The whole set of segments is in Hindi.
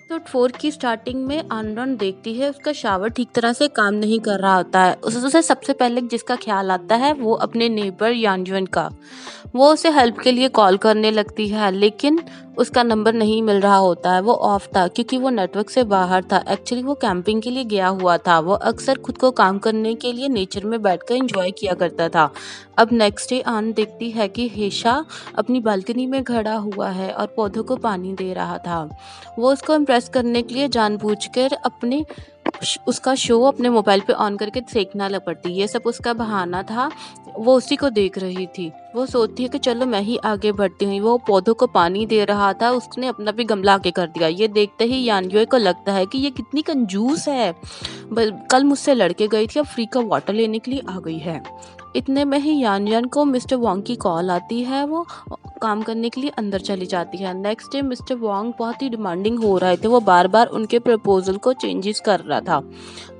एपिसोड 4 की स्टार्टिंग में आनरन देखती है उसका शावर ठीक तरह से काम नहीं कर रहा होता है। उसे सबसे पहले जिसका ख्याल आता है वो अपने नेबर यानजुन का। वो उसे हेल्प के लिए कॉल करने लगती है, लेकिन उसका नंबर नहीं मिल रहा होता है। वो ऑफ था क्योंकि वो नेटवर्क से बाहर था। एक्चुअली वो कैंपिंग के लिए गया हुआ था। वो अक्सर खुद को काम करने के लिए नेचर में बैठकर एंजॉय किया करता था। अब नेक्स्ट डे आन देखती है कि हेशा अपनी बालकनी में खड़ा हुआ है और पौधों को पानी दे रहा था। वो उसको इम्प्रेस करने के लिए जानबूझकर अपने उसका शो अपने मोबाइल पे ऑन करके देखना लग पड़ती। ये सब उसका बहाना था। वो उसी को देख रही थी। वो सोचती है कि चलो मैं ही आगे बढ़ती हूँ। वो पौधों को पानी दे रहा था, उसने अपना भी गमला आगे कर दिया। ये देखते ही यानयुए को लगता है कि ये कितनी कंजूस है। कल मुझसे लड़के गई थी, अब फ्री का वाटर लेने के लिए आ गई है। इतने में ही यानयान को मिस्टर वांग की कॉल आती है। वो काम करने के लिए अंदर चली जाती है। नेक्स्ट डे मिस्टर वांग बहुत ही डिमांडिंग हो रहे थे। वो बार बार उनके प्रपोजल को चेंजेस कर रहा था।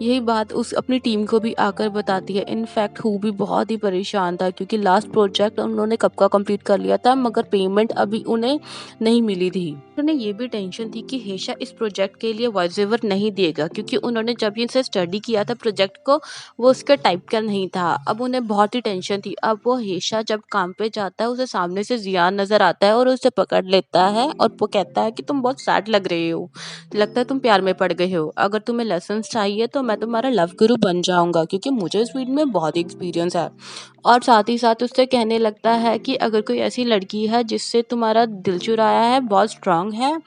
यही बात उस अपनी टीम को भी आकर बताती है। इनफैक्ट हु भी बहुत ही परेशान था क्योंकि लास्ट प्रोजेक्ट उन्होंने कब का कंप्लीट कर लिया था, मगर पेमेंट अभी उन्हें नहीं मिली थी। उन्हें ये भी टेंशन थी कि हेशा इस प्रोजेक्ट के लिए वॉइस ओवर नहीं देगा, क्योंकि उन्होंने जब इनसे स्टडी किया था प्रोजेक्ट को, वो उसके टाइप का नहीं था। अब उन्हें बहुत ही टेंशन थी। अब वो हेशा जब काम पे जाता है उसे सामने से जियान नजर आता है और उसे पकड़ लेता है और वो कहता है कि तुम बहुत सैड लग रहे हो, लगता है तुम प्यार में पड़ गए हो। अगर तुम्हें लेसन चाहिए तो मैं तुम्हारा लव गुरु बन जाऊंगा, क्योंकि मुझे इस फील्ड में बहुत एक्सपीरियंस है। और साथ ही साथ उससे कहने लगता है कि अगर कोई ऐसी लड़की है जिससे तुम्हारा दिल चुराया है, बहुत स्ट्रांग है,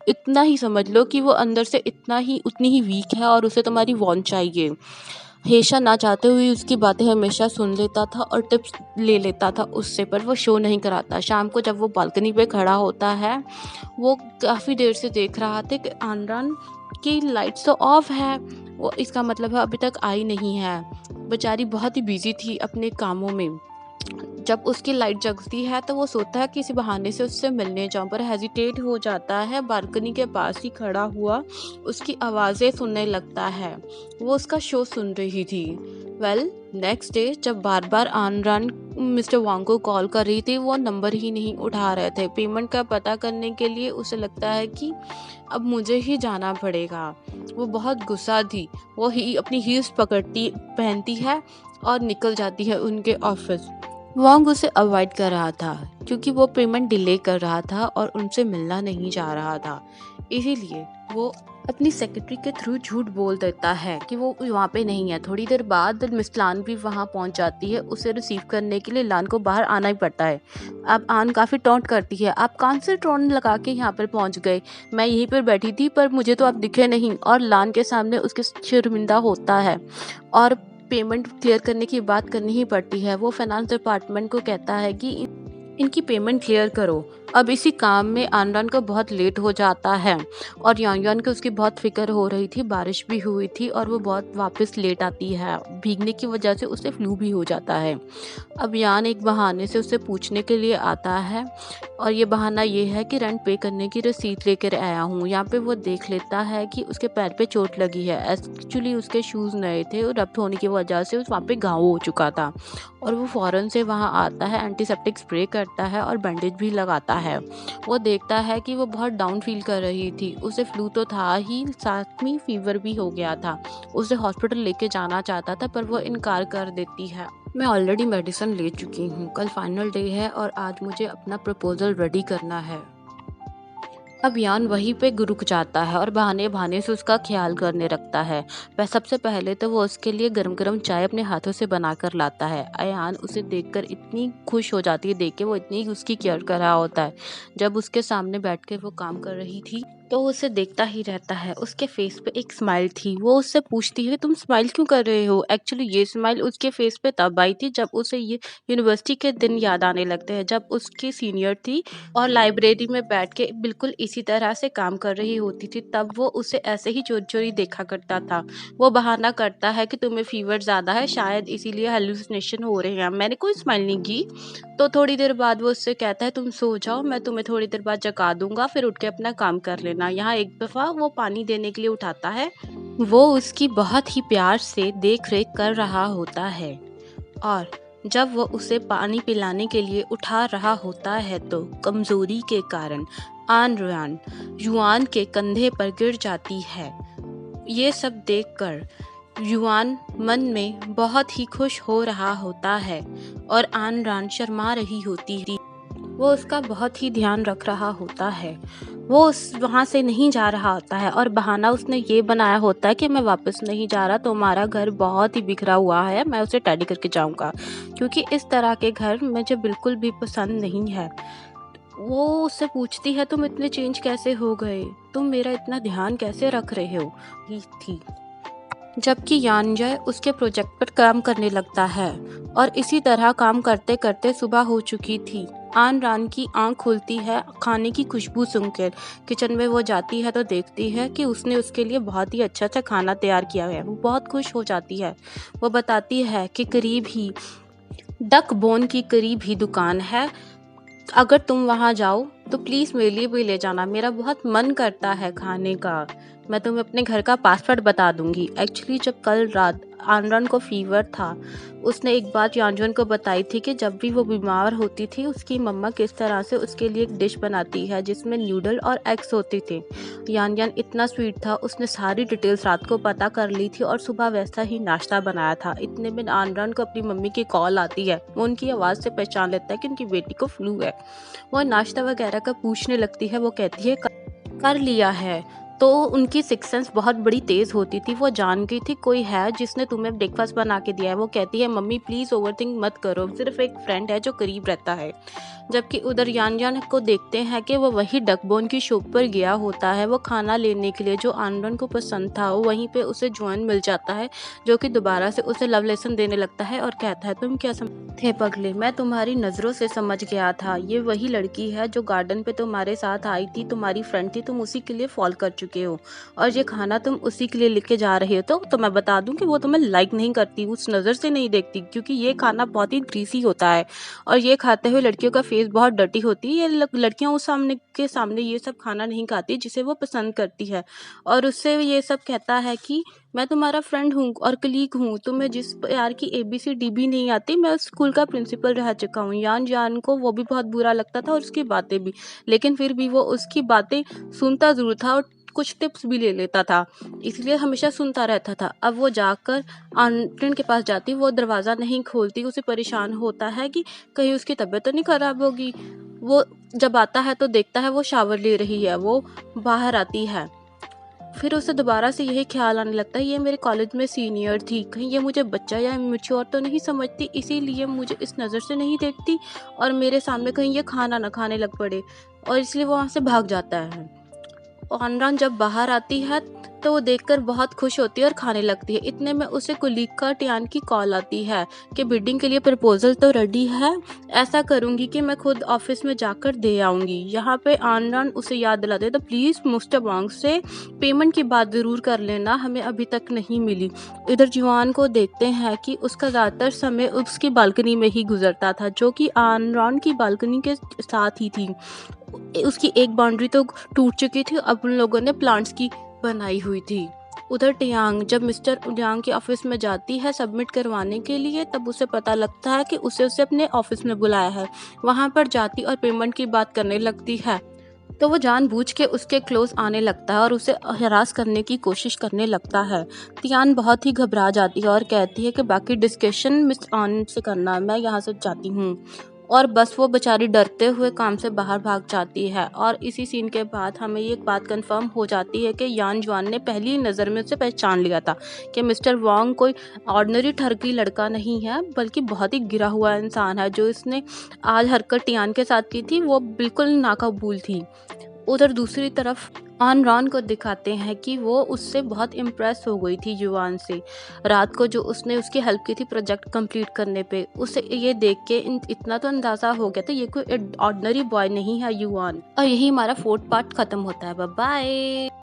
इतना ही समझ लो कि वो अंदर से इतना ही उतनी ही वीक है और उसे तुम्हारी वॉन्ट चाहिए। हेशा ना चाहते हुए उसकी बातें हमेशा सुन लेता था और टिप्स ले लेता था उससे, पर वो शो नहीं कराता। शाम को जब वो बालकनी पे खड़ा होता है, वो काफ़ी देर से देख रहा था कि आनरान की लाइट्स तो ऑफ है। वो इसका मतलब है अभी तक आई नहीं है। बेचारी बहुत ही बिजी थी अपने कामों में। जब उसकी लाइट जगती है तो वो सोचता है कि इसी बहाने से उससे मिलने जाऊं, पर हेजिटेट हो जाता है। बालकनी के पास ही खड़ा हुआ उसकी आवाज़ें सुनने लगता है। वो उसका शो सुन रही थी। नेक्स्ट डे जब बार बार आनरान मिस्टर वांग को कॉल कर रही थी, वो नंबर ही नहीं उठा रहे थे। पेमेंट का पता करने के लिए उसे लगता है कि अब मुझे ही जाना पड़ेगा। वो बहुत गुस्सा थी। वो ही अपनी हील्स पहनती है और निकल जाती है उनके ऑफिस। वांग उसे अवॉइड कर रहा था क्योंकि वो पेमेंट डिले कर रहा था और उनसे मिलना नहीं चाह रहा था। इसीलिए वो अपनी सेक्रेटरी के थ्रू झूठ बोल देता है कि वो वहाँ पे नहीं है। थोड़ी देर बाद मिस लान भी वहाँ पहुँच जाती है। उसे रिसीव करने के लिए लान को बाहर आना ही पड़ता है। अब आन काफ़ी टॉन्ट करती है, आप कौन से ट्रॉन लगा के यहाँ पर पहुँच गए? मैं यहीं पर बैठी थी पर मुझे तो आप दिखे नहीं। और लान के सामने उसके शर्मिंदा होता है और पेमेंट क्लियर करने की बात करनी ही पड़ती है। वो फाइनेंस डिपार्टमेंट को कहता है कि इनकी पेमेंट क्लियर करो। अब इसी काम में आनरान को बहुत लेट हो जाता है और यांगयान को उसकी बहुत फिक्र हो रही थी। बारिश भी हुई थी और वो बहुत वापस लेट आती है। भीगने की वजह से उसे फ्लू भी हो जाता है। अब यान एक बहाने से उसे पूछने के लिए आता है और ये बहाना ये है कि रेंट पे करने की रसीद लेकर आया हूँ। यहाँ पे वो देख लेता है कि उसके पैर पे चोट लगी है। एक्चुअली उसके शूज़ नए थे और रब्त होने की वजह से वहाँ पे घाव हो चुका था और वो फ़ौरन से वहाँ आता है, एंटीसेप्टिक स्प्रे करता है और बैंडेज भी लगाता है। वो देखता है कि वो बहुत डाउन फील कर रही थी। उसे फ्लू तो था ही, साथ में फीवर भी हो गया था। उसे हॉस्पिटल लेके जाना चाहता था पर वो इनकार कर देती है। मैं ऑलरेडी मेडिसिन ले चुकी हूँ, कल फाइनल डे है और आज मुझे अपना प्रपोजल रेडी करना है। अब यान वहीं पे रुक जाता है और बहाने बहाने से उसका ख्याल करने लगता है। वह सबसे पहले तो वो उसके लिए गरम गरम चाय अपने हाथों से बनाकर लाता है। अयान उसे देखकर इतनी खुश हो जाती है, देख के वो इतनी उसकी केयर कर रहा होता है। जब उसके सामने बैठकर वो काम कर रही थी तो उसे देखता ही रहता है। उसके फेस पे एक स्माइल थी। वो उससे पूछती है तुम स्माइल क्यों कर रहे हो? एक्चुअली ये स्माइल उसके फेस पे तब आई थी जब उसे ये यूनिवर्सिटी के दिन याद आने लगते हैं, जब उसकी सीनियर थी और लाइब्रेरी में बैठ के बिल्कुल इसी तरह से काम कर रही होती थी। तब वो उसे ऐसे ही चोरी चोरी देखा करता था। वो बहाना करता है कि तुम्हें फीवर ज़्यादा है, शायद इसीलिए हेलुसिनेशन हो रहे हैं। मैंने कोई स्माइल नहीं की। तो थोड़ी देर बाद वो उससे कहता है तुम सो जाओ, मैं तुम्हें थोड़ी देर बाद जगा दूंगा, फिर उठ के अपना काम कर लेना। यहाँ एक दफ़ा वो पानी देने के लिए उठाता है। वो उसकी बहुत ही प्यार से देख रेख कर रहा होता है और जब वो उसे पानी पिलाने के लिए उठा रहा होता है तो कमजोरी के कारण आन रुआन युआन के कंधे पर गिर जाती है। ये सब देखकर युआन मन में बहुत ही खुश हो रहा होता है और आन रान शर्मा रही होती थी। वो उसका बहुत ही ध्यान रख रहा होता है। वो उस वहाँ से नहीं जा रहा होता है और बहाना उसने ये बनाया होता है कि मैं वापस नहीं जा रहा, तुम्हारा घर बहुत ही बिखरा हुआ है, मैं उसे टाइडी करके जाऊँगा, क्योंकि इस तरह के घर मुझे बिल्कुल भी पसंद नहीं है। वो उससे पूछती है, तुम इतने चेंज कैसे हो गए, तुम मेरा इतना ध्यान कैसे रख रहे हो। ये थी जबकि यानजय उसके प्रोजेक्ट पर काम करने लगता है और इसी तरह काम करते करते सुबह हो चुकी थी। आन रान की आंख खुलती है खाने की खुशबू सुनकर। किचन में वो जाती है तो देखती है कि उसने उसके लिए बहुत ही अच्छा सा खाना तैयार किया है। वो बहुत खुश हो जाती है। वो बताती है कि करीब ही डक बोन की करीब ही दुकान है, अगर तुम वहाँ जाओ तो प्लीज़ मेरे लिए भी ले जाना, मेरा बहुत मन करता है खाने का। मैं तुम्हें अपने घर का पासवर्ड बता दूंगी। एक्चुअली जब कल रात आनरन को फीवर था, उसने एक बात यानजन को बताई थी कि जब भी वो बीमार होती थी उसकी मम्मा किस तरह से उसके लिए एक डिश बनाती है जिसमें न्यूडल और एग्स होते थे। यान इतना स्वीट था, उसने सारी डिटेल्स रात को पता कर ली थी और सुबह वैसा ही नाश्ता बनाया था। इतने में आनरन को अपनी मम्मी की कॉल आती है। वो उनकी आवाज़ से पहचान लेता है कि उनकी बेटी को फ्लू है। वो नाश्ता वगैरह का पूछने लगती है। वो कहती है कर लिया है। तो उनकी सिक्स सेंस बहुत बड़ी तेज़ होती थी। वो जान गई थी कोई है जिसने तुम्हें ब्रेकफास्ट बना के दिया है। वो कहती है, मम्मी प्लीज़ ओवरथिंक मत करो, सिर्फ एक फ्रेंड है जो करीब रहता है। जबकि उधर यान को देखते हैं कि वो वही डकबोन की शॉप पर गया होता है वो खाना लेने के लिए जो आनरन को पसंद था। वहीं पे उसे जॉन मिल जाता है जो कि दोबारा से उसे लव लेसन देने लगता है और कहता है, तुम क्या थे पगले, मैं तुम्हारी नज़रों से समझ गया था, ये वही लड़की है जो गार्डन पे तुम्हारे साथ आई थी, तुम्हारी फ्रेंड थी, तुम उसी के लिए फॉल कर चुके हो और ये खाना तुम उसी के लिए लेके जा रहे हो। तो मैं बता दूं कि वो तुम्हें लाइक नहीं करती, उस नज़र से नहीं देखती, क्योंकि ये खाना बहुत ही ग्रीसी होता है और ये खाते हुए लड़कियों का फेस बहुत डर्टी होती है। ये लड़कियां उस सामने ये सब खाना नहीं खाती जिसे वो पसंद करती है और उससे ये सब कहता है कि मैं तुम्हारा फ्रेंड हूँ और कलीग हूँ, तुम्हें जिस प्यार की ABCD भी नहीं आती, मैं उस स्कूल का प्रिंसिपल रह चुका हूँ। यान को वो भी बहुत बुरा लगता था और उसकी बातें भी, लेकिन फिर भी वो उसकी बातें सुनता ज़रूर था और कुछ टिप्स भी ले लेता था, इसलिए हमेशा सुनता रहता था। अब वो जाकर आंटन के पास जाती, वो दरवाज़ा नहीं खोलती, उसे परेशान होता है कि कहीं उसकी तबीयत तो नहीं खराब होगी। वो जब आता है तो देखता है वो शावर ले रही है। वो बाहर आती है, फिर उसे दोबारा से यही ख्याल आने लगता है, ये मेरे कॉलेज में सीनियर थी, कहीं ये मुझे बच्चा या मैच्योर तो नहीं समझती, इसीलिए मुझे इस नज़र से नहीं देखती और मेरे सामने कहीं ये खाना ना खाने लग पड़े, और इसलिए वो वहाँ से भाग जाता है। ऑनरान जब बाहर आती है तो वो देखकर बहुत खुश होती है और खाने लगती है। इतने में उसे कुलीका टियान की कॉल आती है कि बिडिंग के लिए प्रपोजल तो रेडी है, ऐसा करूंगी कि मैं खुद ऑफिस में जाकर दे आऊंगी। यहाँ पे ऑनरान उसे याद दिलाते तो प्लीज़ मिस्टर वांग से पेमेंट की बात ज़रूर कर लेना, हमें अभी तक नहीं मिली। इधर जुआन को देखते हैं कि उसका ज़्यादातर समय उसकी बालकनी में ही गुजरता था, जो कि ऑनरान की बालकनी के साथ ही थी। उसकी एक बाउंड्री तो टूट चुकी थी, अब उन लोगों ने प्लांट्स की बनाई हुई थी। उधर टियांग जब मिस्टर टियांग के ऑफिस में जाती है सबमिट करवाने के लिए, तब उसे पता लगता है कि उसे अपने ऑफिस में बुलाया है। वहां पर जाती और पेमेंट की बात करने लगती है तो वो जानबूझ के उसके क्लोज आने लगता है और उसे हरास करने की कोशिश करने लगता है। तियान बहुत ही घबरा जाती है और कहती है कि बाकी डिस्कशन मिस ऑन से करना, मैं यहाँ से जाती हूँ। और बस वो बेचारी डरते हुए काम से बाहर भाग जाती है। और इसी सीन के बाद हमें ये बात कंफर्म हो जाती है कि यान जुआन ने पहली नज़र में उसे पहचान लिया था कि मिस्टर वांग कोई ऑर्डिनरी ठरकी लड़का नहीं है, बल्कि बहुत ही गिरा हुआ इंसान है। जो इसने आज हरकत टियान के साथ की थी वो बिल्कुल नाकबूल थी। उधर दूसरी तरफ आन रॉन को दिखाते हैं कि वो उससे बहुत इम्प्रेस हो गई थी युआन से। रात को जो उसने उसकी हेल्प की थी प्रोजेक्ट कंप्लीट करने पे, उसे ये देख के इतना तो अंदाज़ा हो गया था ये कोई ऑर्डिनरी बॉय नहीं है युआन। और यही हमारा 4th पार्ट ख़त्म होता है। Bye bye.